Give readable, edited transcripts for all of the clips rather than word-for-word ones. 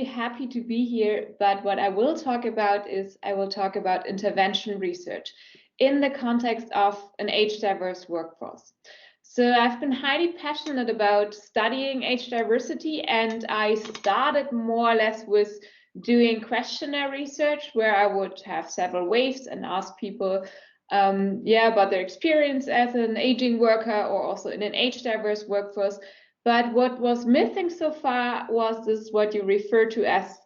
really happy to be here, but what I will talk about is I will talk about intervention research in the context of an age-diverse workforce. So I've been highly passionate about studying age diversity, and I started more or less with doing questionnaire research where I would have several waves and ask people about their experience as an aging worker or also in an age diverse workforce. But what was missing so far was this, what you refer to as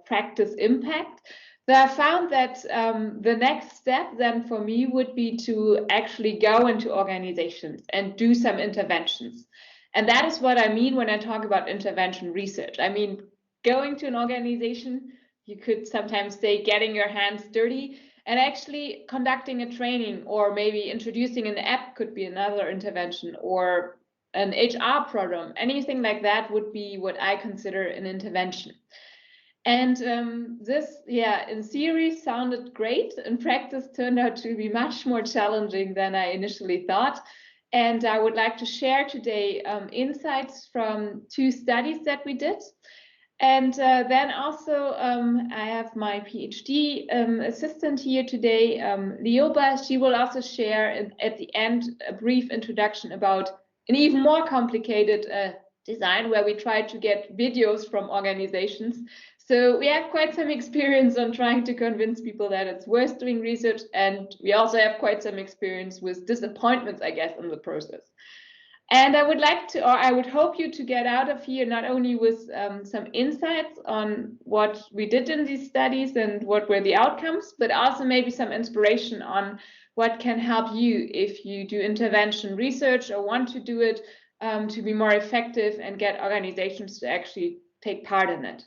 practice impact. So I found that the next step then for me would be to actually go into organizations and do some interventions. And that is what I mean when I talk about intervention research. I mean, going to an organization, you could sometimes say getting your hands dirty, and actually conducting a training or maybe introducing an app could be another intervention, or an HR program. Anything like that would be what I consider an intervention. And this, in theory sounded great. In practice turned out to be much more challenging than I initially thought. And I would like to share today insights from 2 studies that we did. And then also I have my PhD assistant here today, Lioba. She will also share at the end a brief introduction about an even more complicated design where we try to get videos from organizations. So we have quite some experience on trying to convince people that it's worth doing research, and we also have quite some experience with disappointments, I guess, in the process. And I would like to, or I would hope you to get out of here not only with some insights on what we did in these studies and what were the outcomes, but also maybe some inspiration on what can help you if you do intervention research or want to do it to be more effective and get organizations to actually take part in it.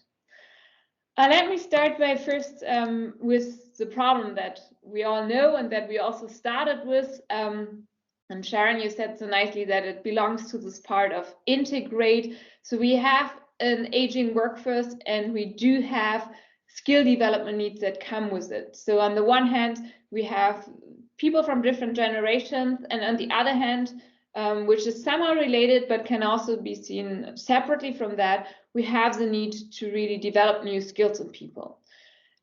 Let me start by first with the problem that we all know and that we also started with. And Sharon, you said so nicely that it belongs to this part of integrate. So we have an aging workforce and we do have skill development needs that come with it. So on the one hand, we have people from different generations, and on the other hand, which is somehow related but can also be seen separately from that, we have the need to really develop new skills in people.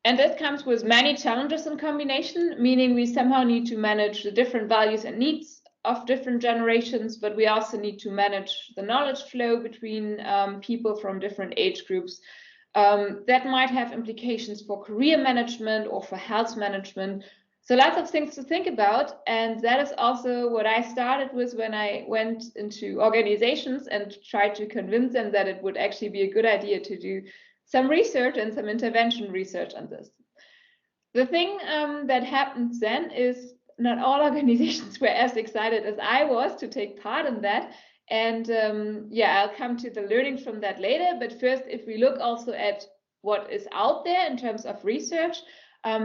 And that comes with many challenges in combination, meaning we somehow need to manage the different values and needs of different generations, but we also need to manage the knowledge flow between people from different age groups. That might have implications for career management or for health management. So lots of things to think about, and that is also what I started with when I went into organizations and tried to convince them that it would actually be a good idea to do some research and some intervention research on this. The thing that happens then is not all organizations were as excited as I was to take part in that. And I'll come to the learning from that later. But first, if we look also at what is out there in terms of research,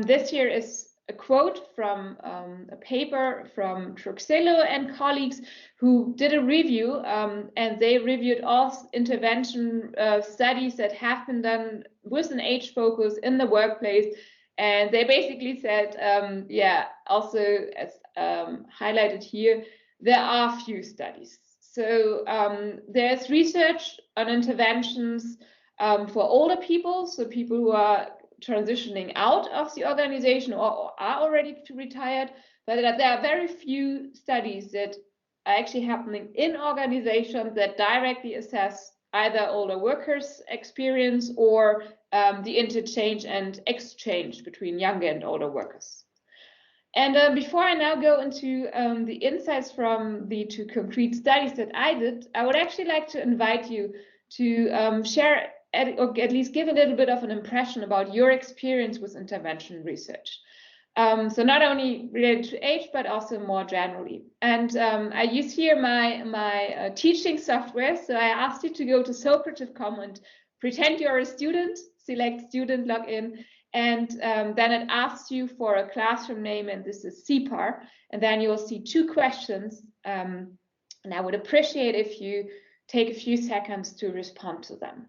this here is a quote from a paper from Truxillo and colleagues who did a review, and they reviewed all intervention studies that have been done with an age focus in the workplace. And they basically said, also as highlighted here, there are few studies. So there's research on interventions for older people, so people who are transitioning out of the organization or are already retired, but there are very few studies that are actually happening in organizations that directly assess either older workers' experience or the interchange and exchange between younger and older workers. And before I now go into the insights from the 2 concrete studies that I did, I would actually like to invite you to share or at least give a little bit of an impression about your experience with intervention research. So not only related to age, but also more generally. And I use here my teaching software. So I asked you to go to Socrative.com and pretend you're a student, select student, log in, and then it asks you for a classroom name, and this is CEPAR. And then you will see 2 questions. And I would appreciate if you take a few seconds to respond to them.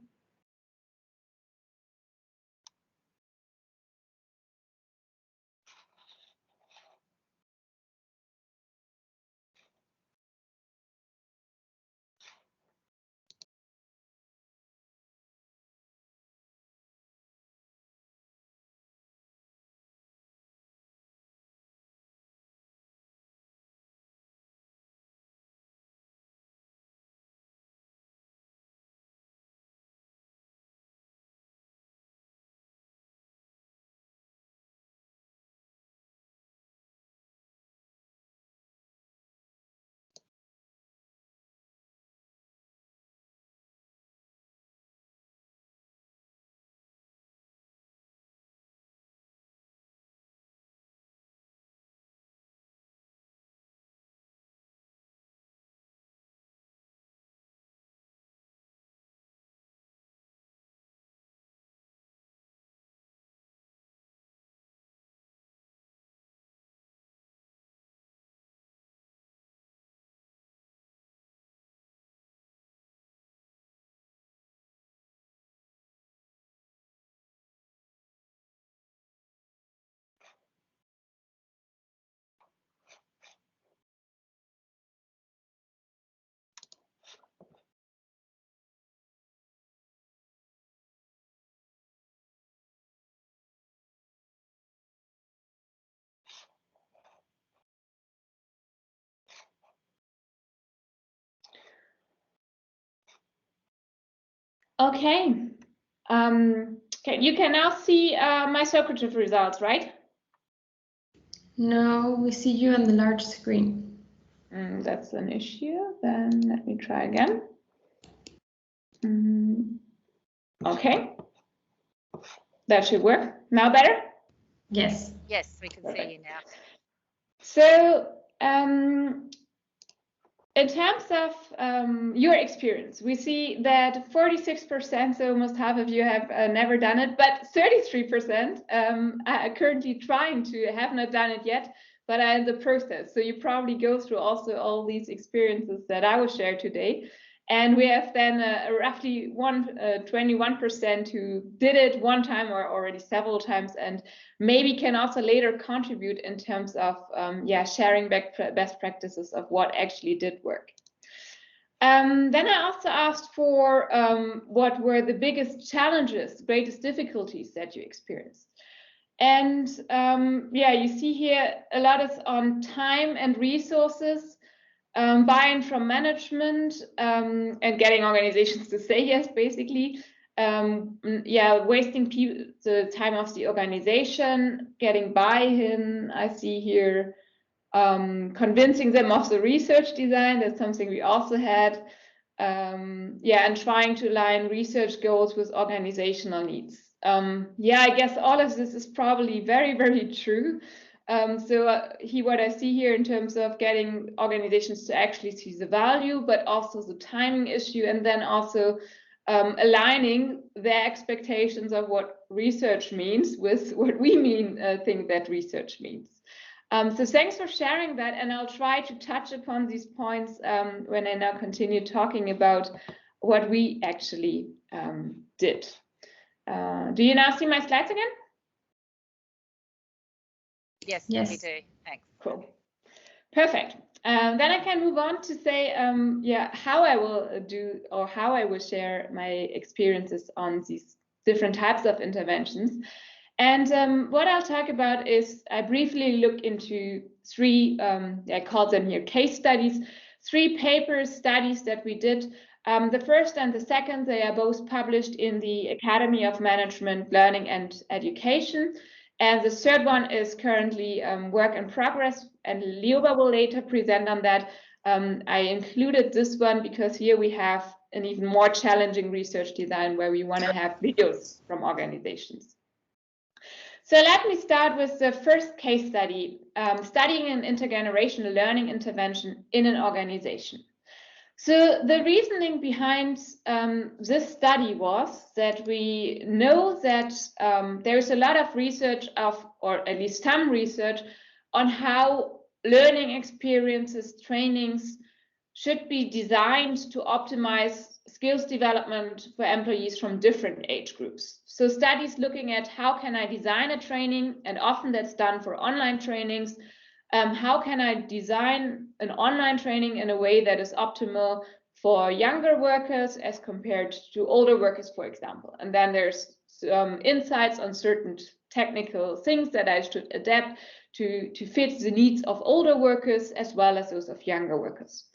Okay. Okay, you can now see my Socrative results, right? No, we see you on the large screen. That's an issue. Then let me try again. Okay. That should work. Now better? Yes. Yes, we can see you now. So, in terms of your experience, we see that 46%, so almost half of you have never done it, but 33% are currently trying to, have not done it yet, but are in the process. So you probably go through also all these experiences that I will share today. And we have then roughly 21% who did it one time or already several times, and maybe can also later contribute in terms of sharing best practices of what actually did work. Then I also asked for what were the biggest challenges, greatest difficulties that you experienced. And you see here a lot is on time and resources, buy-in from management, and getting organizations to say yes, basically. Wasting the time of the organization, getting buy-in. I see here convincing them of the research design. That's something we also had. And trying to align research goals with organizational needs. I guess all of this is probably very, very true. What I see here in terms of getting organizations to actually see the value, but also the timing issue, and then also aligning their expectations of what research means with what we think that research means. So thanks for sharing that, and I'll try to touch upon these points when I now continue talking about what we actually did. Do you now see my slides again? Yes, we do. Thanks. Cool. Perfect. Then I can move on to say, how I will do or how I will share my experiences on these different types of interventions. And what I'll talk about is I briefly look into three, I call them here case studies, 3 studies that we did. The first and the second, they are both published in the Academy of Management, Learning and Education. And the third one is currently work in progress, and Lioba will later present on that. I included this one because here we have an even more challenging research design where we want to have videos from organizations. So let me start with the first case study, studying an intergenerational learning intervention in an organization. So the reasoning behind this study was that we know that there's a lot of research or at least some research on how learning experiences, trainings should be designed to optimize skills development for employees from different age groups. So studies looking at how can I design a training, and often that's done for online trainings. How can I design an online training in a way that is optimal for younger workers as compared to older workers, for example? And then there's insights on certain technical things that I should adapt to fit the needs of older workers as well as those of younger workers,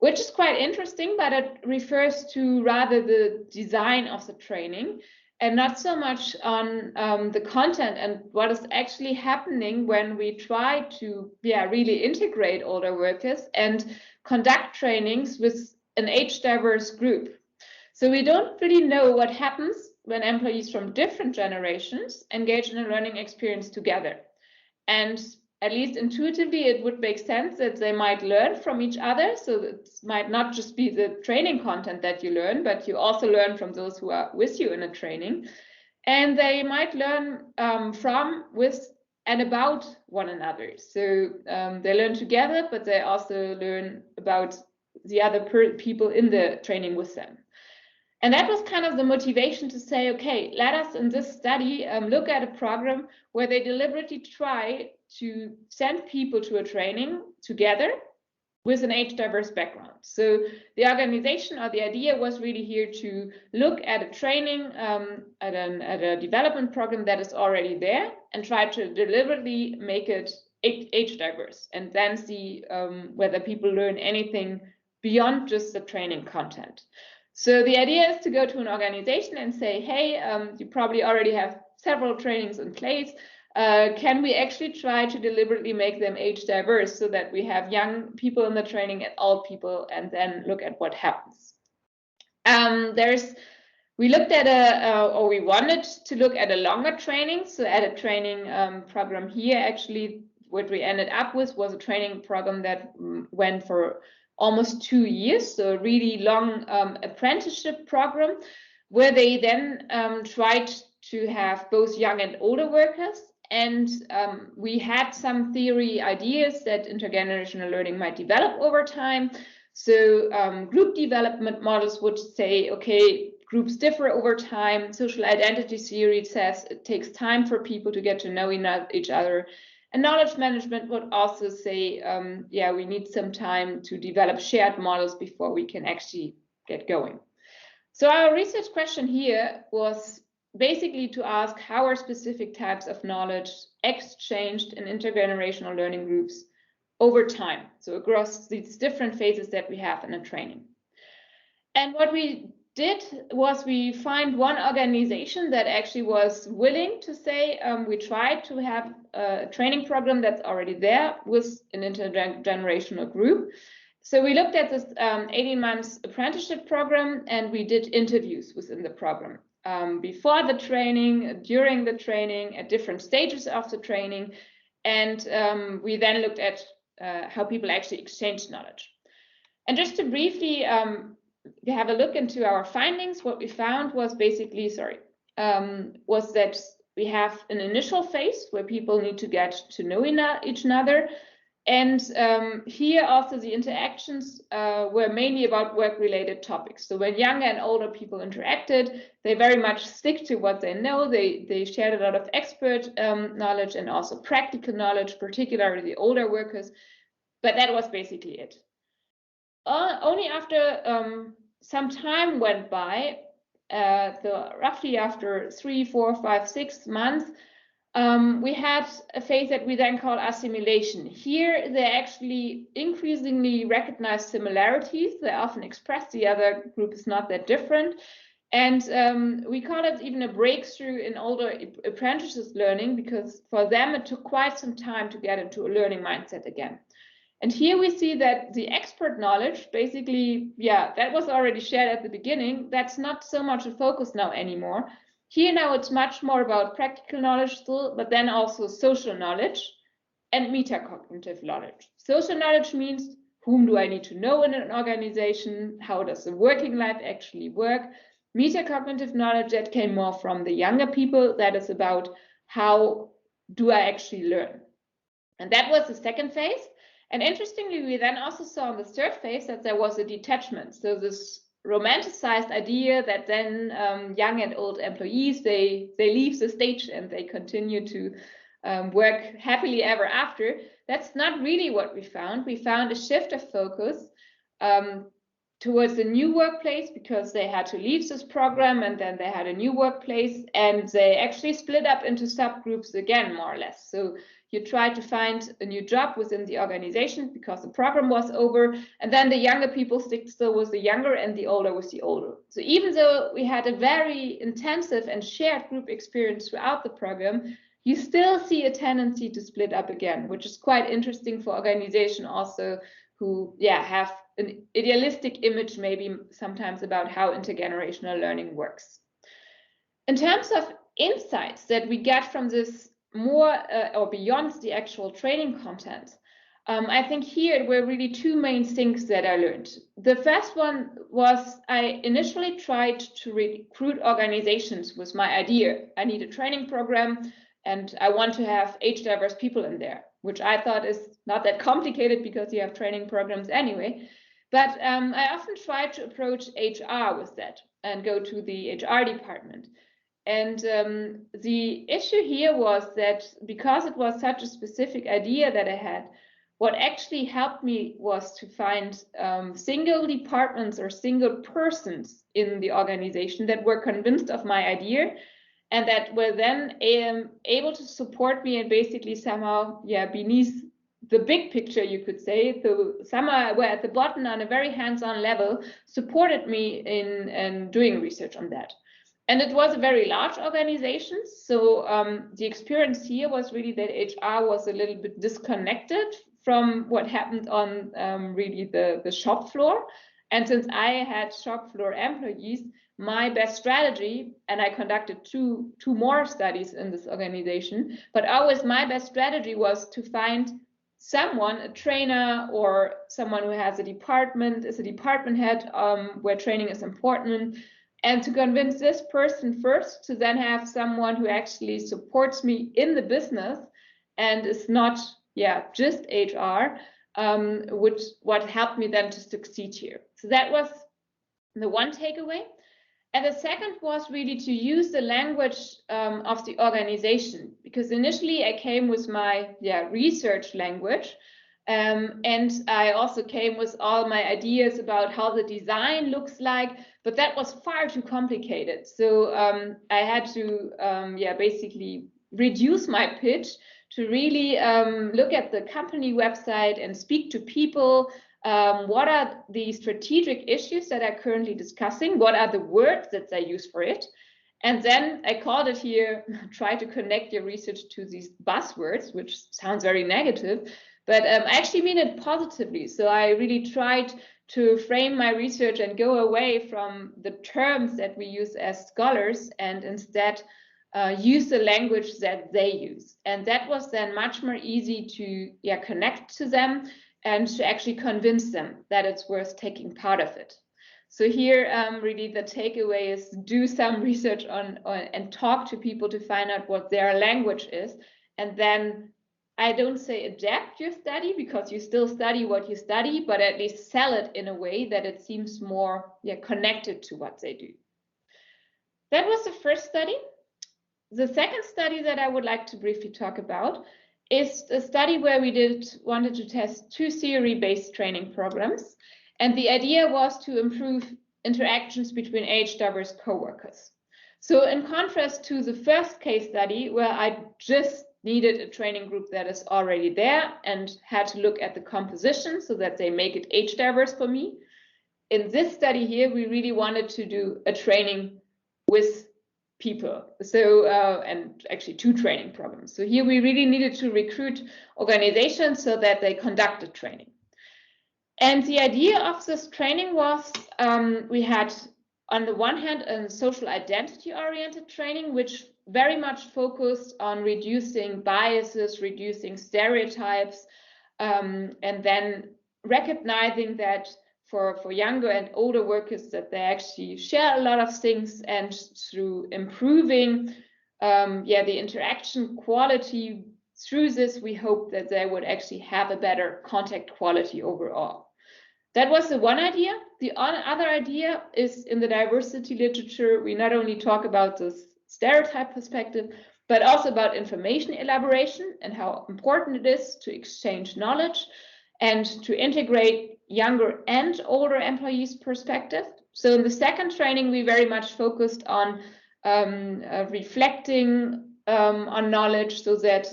which is quite interesting, but it refers to rather the design of the training and not so much on the content and what is actually happening when we try to really integrate older workers and conduct trainings with an age diverse group. So we don't really know what happens when employees from different generations engage in a learning experience together. And at least intuitively, it would make sense that they might learn from each other. So it might not just be the training content that you learn, but you also learn from those who are with you in a training. And they might learn from, with, and about one another. So they learn together, but they also learn about the other people in the training with them. And that was kind of the motivation to say, okay, let us in this study look at a program where they deliberately try to send people to a training together with an age diverse background. So the organization or the idea was really here to look at a training, at a development program that is already there and try to deliberately make it age diverse and then see whether people learn anything beyond just the training content. So the idea is to go to an organization and say, hey, you probably already have several trainings in place. Can we actually try to deliberately make them age diverse so that we have young people in the training and old people, and then look at what happens? We looked at or we wanted to look at a longer training. So at a training program here, actually, what we ended up with was a training program that went for almost 2 years. So a really long apprenticeship program where they then tried to have both young and older workers. And we had some theory ideas that intergenerational learning might develop over time. So group development models would say, okay, groups differ over time. Social identity theory says it takes time for people to get to know each other. And knowledge management would also say, yeah, we need some time to develop shared models before we can actually get going. So our research question here was basically to ask how are specific types of knowledge exchanged in intergenerational learning groups over time, so across these different phases that we have in a training. And what we did was we find one organization that actually was willing to say, we tried to have a training program that's already there with an intergenerational group. So we looked at this 18 months apprenticeship program, and we did interviews within the program. Before the training, during the training, at different stages of the training. And we then looked at how people actually exchange knowledge. And just to briefly have a look into our findings, what we found was basically, was that we have an initial phase where people need to get to know each other. And here also the interactions were mainly about work-related topics. So when younger and older people interacted, they very much stick to what they know. They shared a lot of expert knowledge and also practical knowledge, particularly the older workers. But that was basically it. Only after some time went by, roughly after 3, 4, 5, 6 months, we had a phase that we then call assimilation. Here, they actually increasingly recognize similarities. They often express the other group is not that different. And we call it even a breakthrough in older apprentices learning, because for them, it took quite some time to get into a learning mindset again. And here we see that the expert knowledge, basically, yeah, that was already shared at the beginning. That's not so much a focus now anymore. Here now it's much more about practical knowledge still, but then also social knowledge and metacognitive knowledge. Social knowledge means whom do I need to know in an organization? How does the working life actually work? Metacognitive knowledge, that came more from the younger people. That is about how do I actually learn? And that was the second phase. And interestingly, we then also saw in the third phase that there was a detachment. So this romanticized idea that then young and old employees, they leave the stage and they continue to work happily ever after. That's not really what we found. We found a shift of focus towards the new workplace, because they had to leave this program and then they had a new workplace, and they actually split up into subgroups again, more or less. So you try to find a new job within the organization because the program was over, and then the younger people still with the younger and the older with the older. So even though we had a very intensive and shared group experience throughout the program, you still see a tendency to split up again, which is quite interesting for organizations also who have an idealistic image maybe sometimes about how intergenerational learning works. In terms of insights that we get from this more or beyond the actual training content, I think here were really two main things that I learned. The first one was I initially tried to recruit organizations with my idea. I need a training program and I want to have age diverse people in there, which I thought is not that complicated because you have training programs anyway. But I often try to approach HR with that and go to the HR department. And the issue here was that because it was such a specific idea that I had, what actually helped me was to find single departments or single persons in the organization that were convinced of my idea and that were then able to support me and basically somehow the big picture, you could say. So some were at the bottom on a very hands-on level, supported me in doing research on that. And it was a very large organization. So the experience here was really that HR was a little bit disconnected from what happened on really the shop floor. And since I had shop floor employees, my best strategy, and I conducted two more studies in this organization, but always my best strategy was to find someone, a trainer or someone who has a department, is a department head where training is important, and to convince this person first to then have someone who actually supports me in the business and is not just HR, what helped me then to succeed here. So that was the one takeaway. And the second was really to use the language of the organization, because initially I came with my research language, and I also came with all my ideas about how the design looks like, but that was far too complicated. So I had to basically reduce my pitch to really look at the company website and speak to people. What are the strategic issues that I'm currently discussing? What are the words that they use for it? And then I called it here, try to connect your research to these buzzwords, which sounds very negative, but I actually mean it positively. So I really tried to frame my research and go away from the terms that we use as scholars and instead use the language that they use. And that was then much more easy to connect to them and to actually convince them that it's worth taking part of it. So here, really the takeaway is do some research on and talk to people to find out what their language is. And then I don't say adapt your study, because you still study what you study, but at least sell it in a way that it seems more connected to what they do. That was the first study. The second study that I would like to briefly talk about is a study where we wanted to test 2 theory-based training programs. And the idea was to improve interactions between age-diverse coworkers. So in contrast to the first case study, where I just needed a training group that is already there and had to look at the composition so that they make it age-diverse for me, in this study here, we really wanted to do a training with people. So, and actually 2 training programs. So here we really needed to recruit organizations so that they conducted training. And the idea of this training was we had, on the one hand, a social identity-oriented training, which very much focused on reducing biases, reducing stereotypes, and then recognizing that for younger and older workers that they actually share a lot of things, and through improving the interaction quality through this, we hope that they would actually have a better contact quality overall. That was the one idea. The other idea is, in the diversity literature, we not only talk about this stereotype perspective, but also about information elaboration and how important it is to exchange knowledge and to integrate younger and older employees' perspective. So in the second training, we very much focused on reflecting on knowledge so that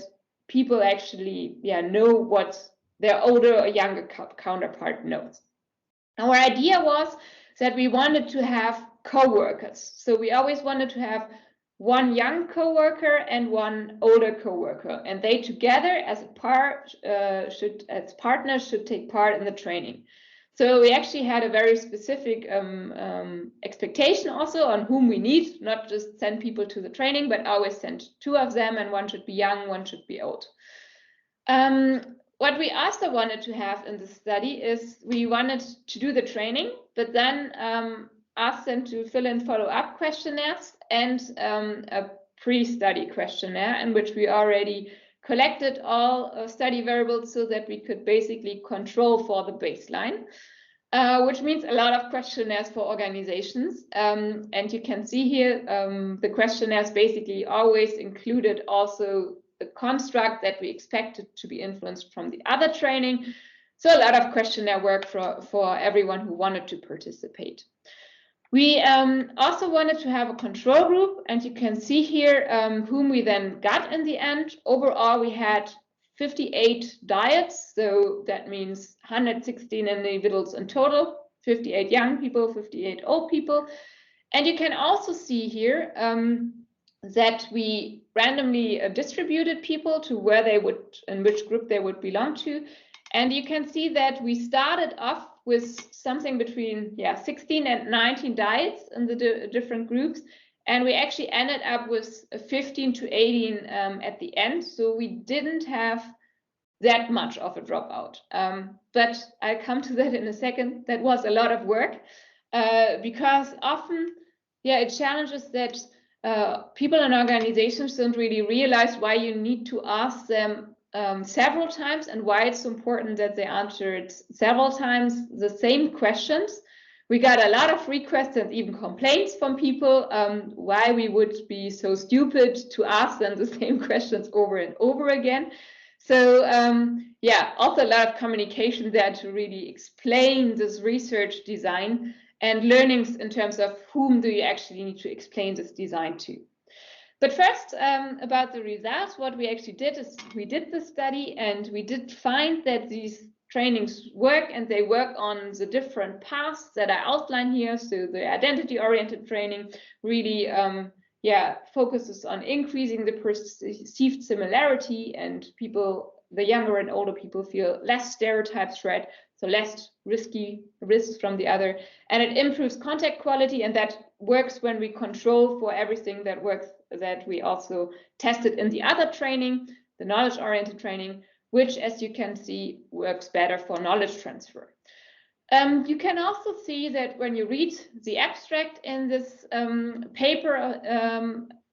people actually know what their older or younger counterpart knows. Our idea was that we wanted to have co-workers. So we always wanted to have one young coworker and one older coworker, and they together as partners should take part in the training. So we actually had a very specific expectation also on whom we need, not just send people to the training, but always send 2 of them, and one should be young, one should be old. What we also wanted to have in the study is we wanted to do the training, but then ask them to fill in follow-up questionnaires and a pre-study questionnaire, in which we already collected all study variables so that we could basically control for the baseline, which means a lot of questionnaires for organizations. And you can see here the questionnaires basically always included also the construct that we expected to be influenced from the other training. So a lot of questionnaire work for everyone who wanted to participate. We also wanted to have a control group, and you can see here whom we then got in the end. Overall, we had 58 diets. So that means 116 individuals in total, 58 young people, 58 old people. And you can also see here that we randomly distributed people to where they would, in which group they would belong to. And you can see that we started off with something between 16 and 19 diets in the different groups. And we actually ended up with 15 to 18 at the end. So we didn't have that much of a dropout. But I'll come to that in a second. That was a lot of work because often, it challenges that people in organizations don't really realize why you need to ask them several times and why it's important that they answered several times the same questions. We got a lot of requests and even complaints from people why we would be so stupid to ask them the same questions over and over again. So also a lot of communication there to really explain this research design and learnings in terms of whom do you actually need to explain this design to. But first, about the results, what we actually did is we did the study and we did find that these trainings work, and they work on the different paths that I outline here. So the identity-oriented training really focuses on increasing the perceived similarity, and people, the younger and older people, feel less stereotypes read, so less risks from the other, and it improves contact quality, and that works when we control for everything that works, that we also tested in the other training, the knowledge-oriented training, which, as you can see, works better for knowledge transfer. You can also see that when you read the abstract in this paper,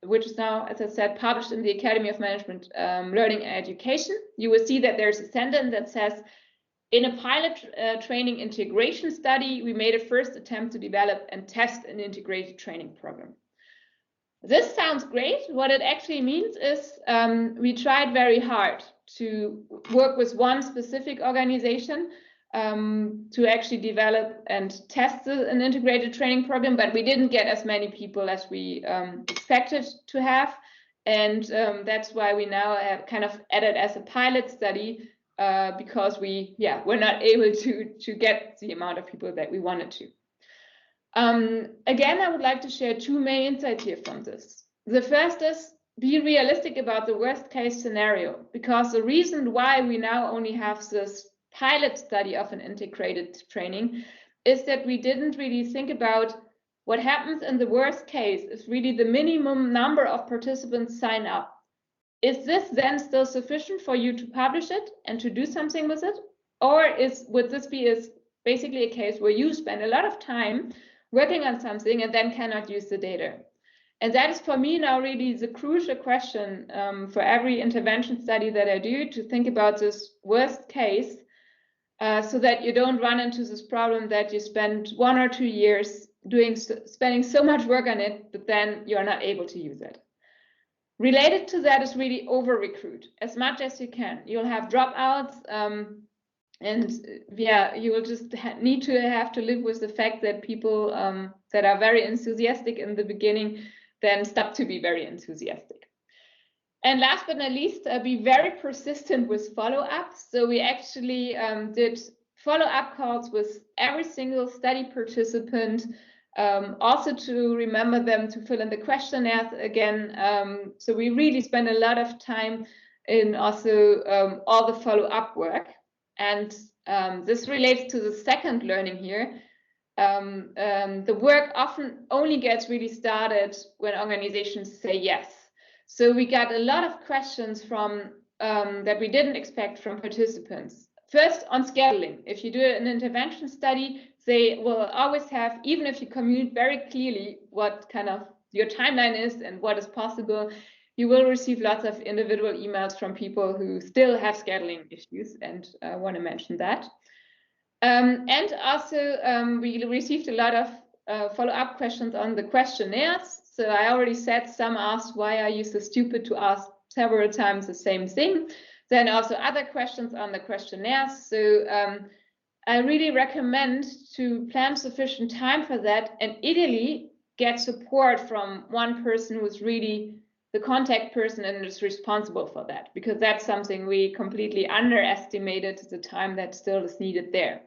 which is now, as I said, published in the Academy of Management Learning and Education, you will see that there's a sentence that says, in a pilot training integration study, we made a first attempt to develop and test an integrated training program. This sounds great. What it actually means is we tried very hard to work with one specific organization to actually develop and test an integrated training program, but we didn't get as many people as we expected to have. And that's why we now have kind of added as a pilot study because we're not able to get the amount of people that we wanted to. Again, I would like to share two main insights here from this. The first is be realistic about the worst case scenario, because the reason why we now only have this pilot study of an integrated training is that we didn't really think about what happens in the worst case if really the minimum number of participants sign up. Is this then still sufficient for you to publish it and to do something with it? Or would this be basically a case where you spend a lot of time working on something and then cannot use the data? And that is for me now really the crucial question for every intervention study that I do, to think about this worst case so that you don't run into this problem that you spend 1 or 2 years spending so much work on it, but then you're not able to use it. Related to that is really over-recruit as much as you can. You'll have dropouts, and you will just need to have to live with the fact that people that are very enthusiastic in the beginning then stop to be very enthusiastic. And last but not least, be very persistent with follow-ups. So we actually did follow-up calls with every single study participant, also to remember them to fill in the questionnaires again. So we really spend a lot of time in also all the follow-up work. And this relates to the second learning here. The work often only gets really started when organizations say yes. So we got a lot of questions from that we didn't expect from participants. First, on scheduling. If you do an intervention study, they will always have, even if you communicate very clearly what kind of your timeline is and what is possible, you will receive lots of individual emails from people who still have scheduling issues, and I want to mention that. And also, we received a lot of follow-up questions on the questionnaires. So I already said some asked, why are you so stupid to ask several times the same thing? Then also other questions on the questionnaires. So I really recommend to plan sufficient time for that, and ideally get support from one person who's really the contact person and is responsible for that, because that's something we completely underestimated, the time that still is needed there.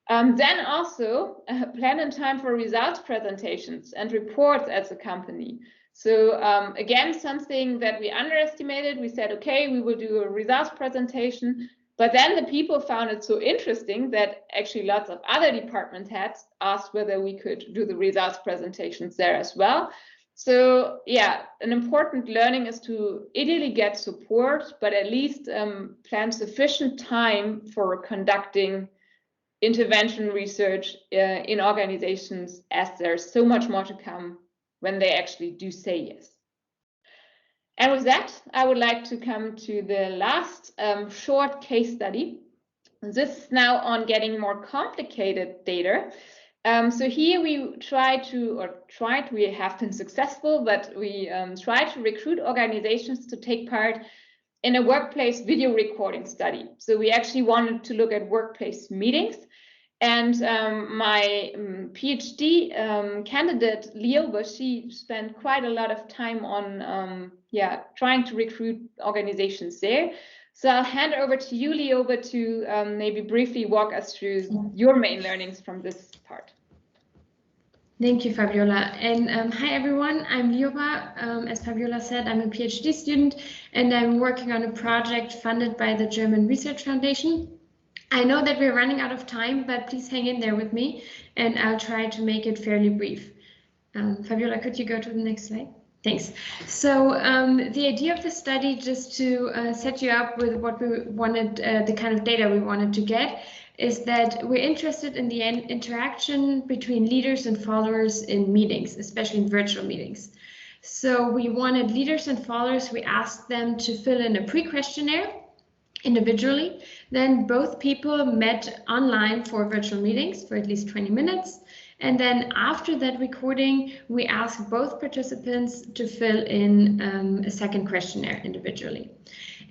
Then also plan in time for results presentations and reports as a company. So again, something that we underestimated. We said, okay, we will do a results presentation, but then the people found it so interesting that actually lots of other department heads asked whether we could do the results presentations there as well. So yeah, an important learning is to ideally get support, but at least plan sufficient time for conducting intervention research in organizations, as there's so much more to come when they actually do say yes. And with that, I would like to come to the last short case study. This is now on getting more complicated data. So here we we have been successful, but we try to recruit organizations to take part in a workplace video recording study. So we actually wanted to look at workplace meetings. And my PhD candidate, Lioba, she spent quite a lot of time on trying to recruit organizations there. So I'll hand over to you, Lioba, to maybe briefly walk us through your main learnings from this part. Thank you, Fabiola. And hi, everyone. I'm Lioba. As Fabiola said, I'm a PhD student, and I'm working on a project funded by the German Research Foundation. I know that we're running out of time, but please hang in there with me, and I'll try to make it fairly brief. Fabiola, could you go to the next slide? Thanks. So the idea of the study, just to set you up with what we wanted, the kind of data we wanted to get, is that we're interested in the interaction between leaders and followers in meetings, especially in virtual meetings. So we wanted leaders and followers, we asked them to fill in a pre-questionnaire individually. Then both people met online for virtual meetings for at least 20 minutes. And then after that recording, we asked both participants to fill in a second questionnaire individually.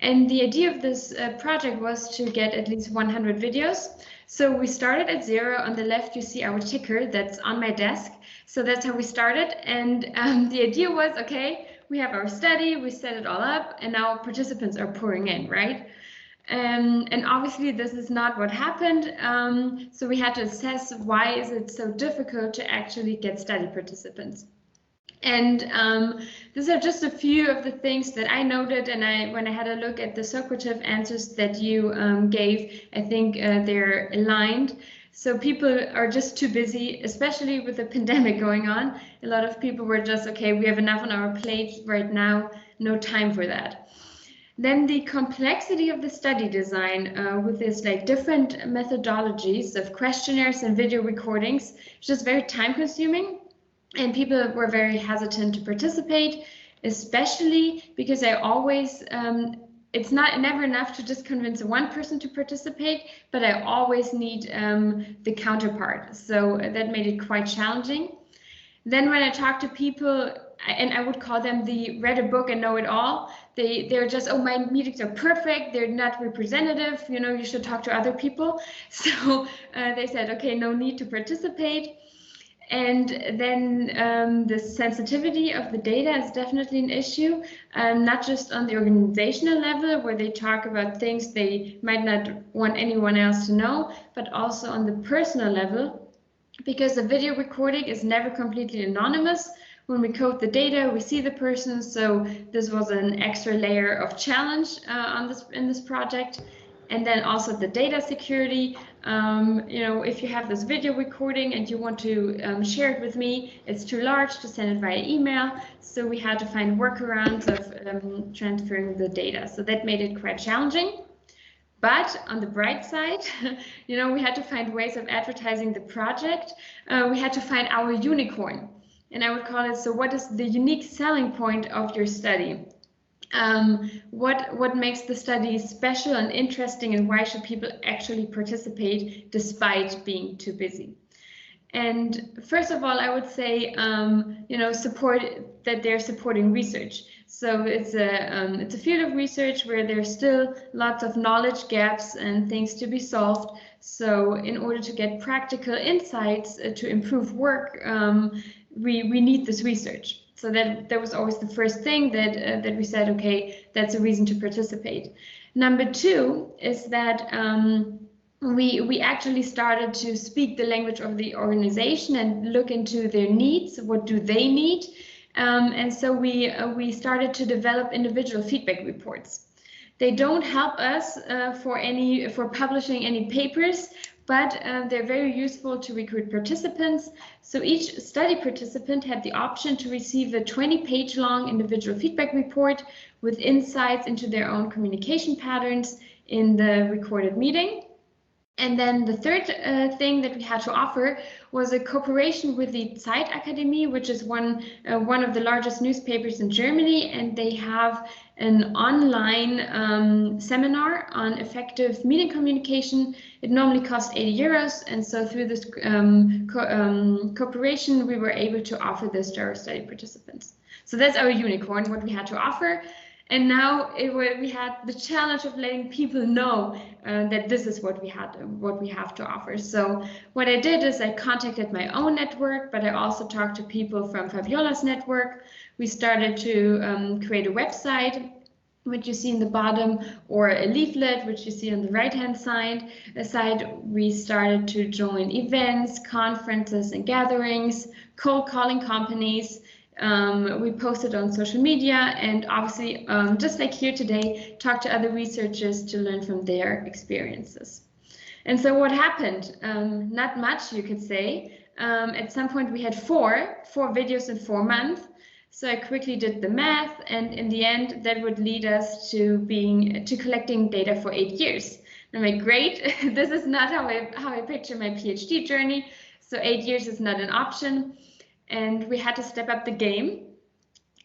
And the idea of this project was to get at least 100 videos. So we started at 0. On the left, you see our ticker that's on my desk. So that's how we started. And the idea was, okay, we have our study, we set it all up, and now participants are pouring in, right? And obviously this is not what happened. So we had to assess why is it so difficult to actually get study participants. And these are just a few of the things that I noted, and when I had a look at the Socrative answers that you gave, I think they're aligned. So people are just too busy, especially with the pandemic going on. A lot of people were just, okay, we have enough on our plate right now, no time for that. Then the complexity of the study design with this like different methodologies of questionnaires and video recordings, is just very time consuming, and people were very hesitant to participate, especially because I always, it's never enough to just convince one person to participate, but I always need the counterpart. So that made it quite challenging. Then when I talk to people, and I would call them the read a book and know it all, they're just, oh, my meetings are perfect, they're not representative, you know, you should talk to other people. So they said, okay, no need to participate. And then the sensitivity of the data is definitely an issue, not just on the organizational level where they talk about things they might not want anyone else to know, but also on the personal level, because the video recording is never completely anonymous. When we code the data, we see the person, so this was an extra layer of challenge in this project. And then also the data security. You know, if you have this video recording and you want to share it with me, it's too large to send it via email. So we had to find workarounds of transferring the data. So that made it quite challenging. But on the bright side, you know, we had to find ways of advertising the project. We had to find our unicorn. And I would call it, so what is the unique selling point of your study? What makes the study special and interesting, and why should people actually participate despite being too busy? And first of all, I would say, you know, that they're supporting research. So it's a field of research where there's still lots of knowledge gaps and things to be solved. So in order to get practical insights to improve work, we need this research. So that was always the first thing that we said, okay, that's a reason to participate. Number two is that we actually started to speak the language of the organization and look into their needs. What do they need? And so we started to develop individual feedback reports. They don't help us for publishing any papers, but they're very useful to recruit participants. So each study participant had the option to receive a 20-page long individual feedback report with insights into their own communication patterns in the recorded meeting. And then the third thing that we had to offer was a cooperation with the Zeitakademie, which is one of the largest newspapers in Germany, and they have an online seminar on effective meeting communication. It normally costs 80 euros, and so through this cooperation, we were able to offer this to our study participants. So that's our unicorn, what we had to offer. And now we had the challenge of letting people know that this is what we have to offer. So what I did is I contacted my own network, but I also talked to people from Fabiola's network. We started to create a website, which you see in the bottom, or a leaflet, which you see on the right-hand side. We started to join events, conferences, and gatherings, cold calling companies. We posted on social media, and obviously, just like here today, talk to other researchers to learn from their experiences. And so what happened? Not much, you could say. At some point we had four videos in 4 months. So I quickly did the math, and in the end, that would lead us to collecting data for 8 years. I'm like, great, this is not how I picture my PhD journey. So 8 years is not an option. And we had to step up the game.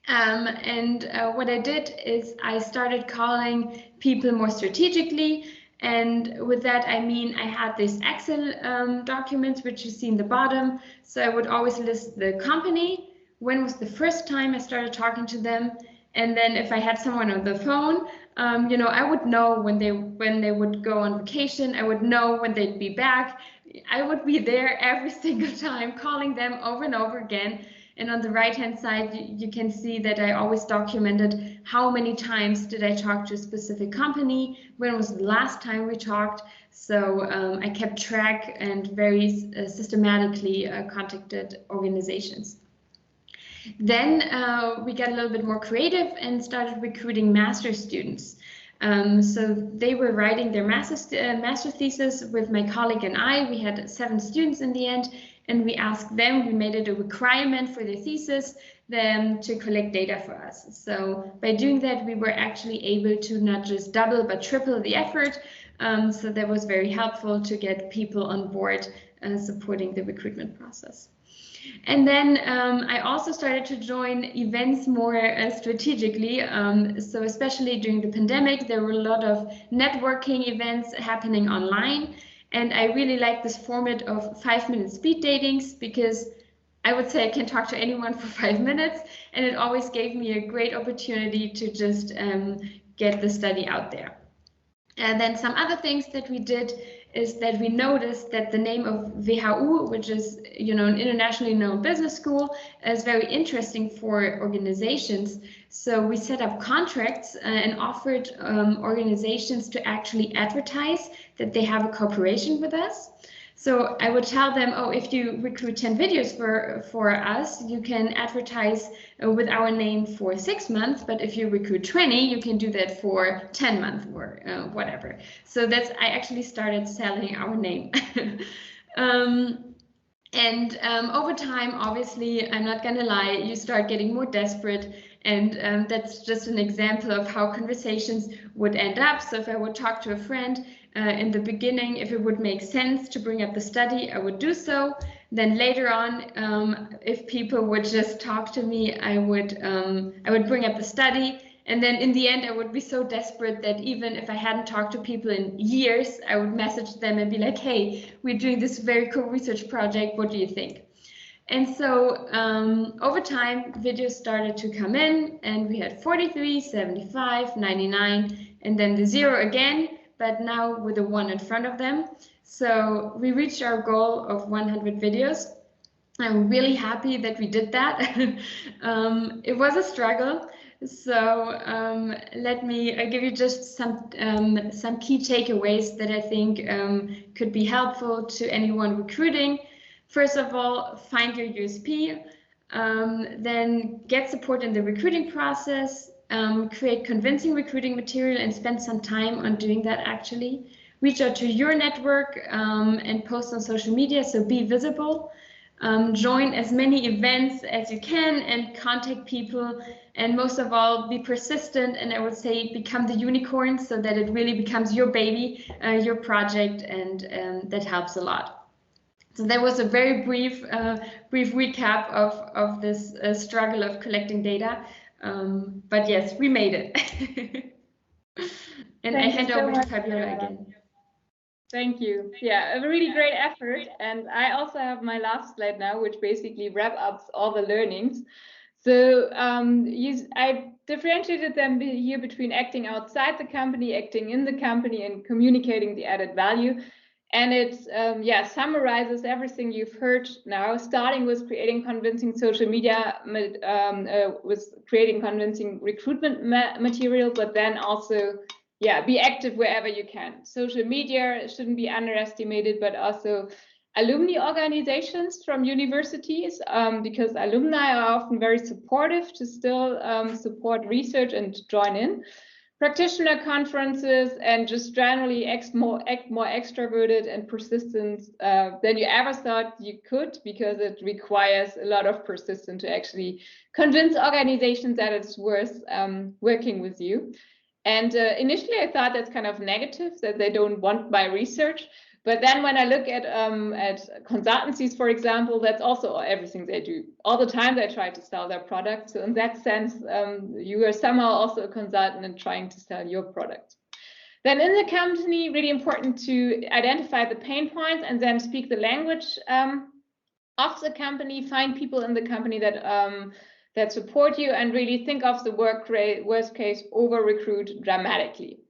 What I did is I started calling people more strategically. And with that, I mean, I had these Excel documents, which you see in the bottom. So I would always list the company, when was the first time I started talking to them. And then if I had someone on the phone, I would know when they would go on vacation. I would know when they'd be back. I would be there every single time, calling them over and over again. And on the right-hand side, you can see that I always documented how many times did I talk to a specific company, when was the last time we talked. So I kept track and very systematically contacted organizations. Then we got a little bit more creative and started recruiting master's students. So they were writing their master thesis with my colleague and I. We had 7 students in the end, and we asked them, we made it a requirement for their thesis, them to collect data for us. So by doing that, we were actually able to not just double, but triple the effort. So that was very helpful to get people on board supporting the recruitment process. And then I also started to join events more strategically. So especially during the pandemic, there were a lot of networking events happening online. And I really like this format of 5-minute speed datings, because I would say I can talk to anyone for 5 minutes. And it always gave me a great opportunity to just get the study out there. And then some other things that we did is that we noticed that the name of WHU, which is an internationally known business school, is very interesting for organizations. So we set up contracts and offered organizations to actually advertise that they have a cooperation with us. So I would tell them, oh, if you recruit 10 videos for us, you can advertise with our name for 6 months. But if you recruit 20, you can do that for 10 months or whatever. So I actually started selling our name. Over time, obviously, I'm not going to lie, you start getting more desperate. And that's just an example of how conversations would end up. So if I would talk to a friend, in the beginning, if it would make sense to bring up the study, I would do so. Then later on, if people would just talk to me, I would bring up the study. And then in the end, I would be so desperate that even if I hadn't talked to people in years, I would message them and be like, hey, we're doing this very cool research project. What do you think? And so over time, videos started to come in, and we had 43, 75, 99, and then the 0 again, but now with a 1 in front of them. So we reached our goal of 100 videos. I'm really happy that we did that. It was a struggle. So let me give you just some key takeaways that I think could be helpful to anyone recruiting. First of all, find your USP, then get support in the recruiting process, create convincing recruiting material and spend some time on doing that actually. Reach out to your network and post on social media, so be visible. Join as many events as you can and contact people, and most of all, be persistent, and I would say become the unicorn so that it really becomes your baby, your project, and that helps a lot. So that was a very brief recap of this struggle of collecting data, but yes, we made it. And I hand over to Fabiola again. Thank you. Yeah, a really great effort. And I also have my last slide now, which basically wraps up all the learnings. So I differentiated them here between acting outside the company, acting in the company, and communicating the added value. And it summarizes everything you've heard now, starting with creating convincing social media, with creating convincing recruitment material, but then also be active wherever you can. Social media shouldn't be underestimated, but also alumni organizations from universities, because alumni are often very supportive to still support research and join in. Practitioner conferences, and just generally act more extroverted and persistent than you ever thought you could, because it requires a lot of persistence to actually convince organizations that it's worth working with you. And initially I thought that's kind of negative, that they don't want my research. But then when I look at consultancies, for example, that's also everything they do. All the time they try to sell their product. So in that sense, you are somehow also a consultant and trying to sell your product. Then in the company, really important to identify the pain points and then speak the language of the company, find people in the company that support you, and really think of the worst case, over recruit dramatically,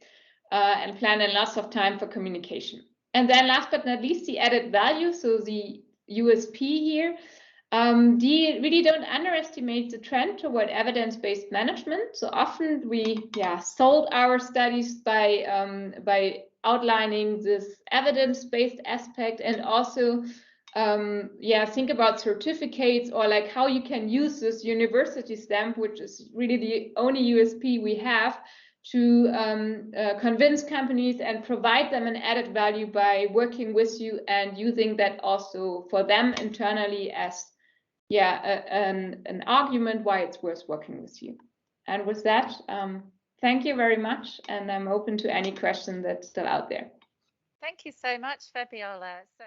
and plan in lots of time for communication. And then last but not least, the added value, so the USP here. Really don't underestimate the trend toward evidence-based management. So often we sold our studies by outlining this evidence-based aspect, and also think about certificates, or like how you can use this university stamp, which is really the only USP we have, to convince companies and provide them an added value by working with you and using that also for them internally as an argument why it's worth working with you. And with that, thank you very much, and I'm open to any question that's still out there. Thank you so much, Fabiola. So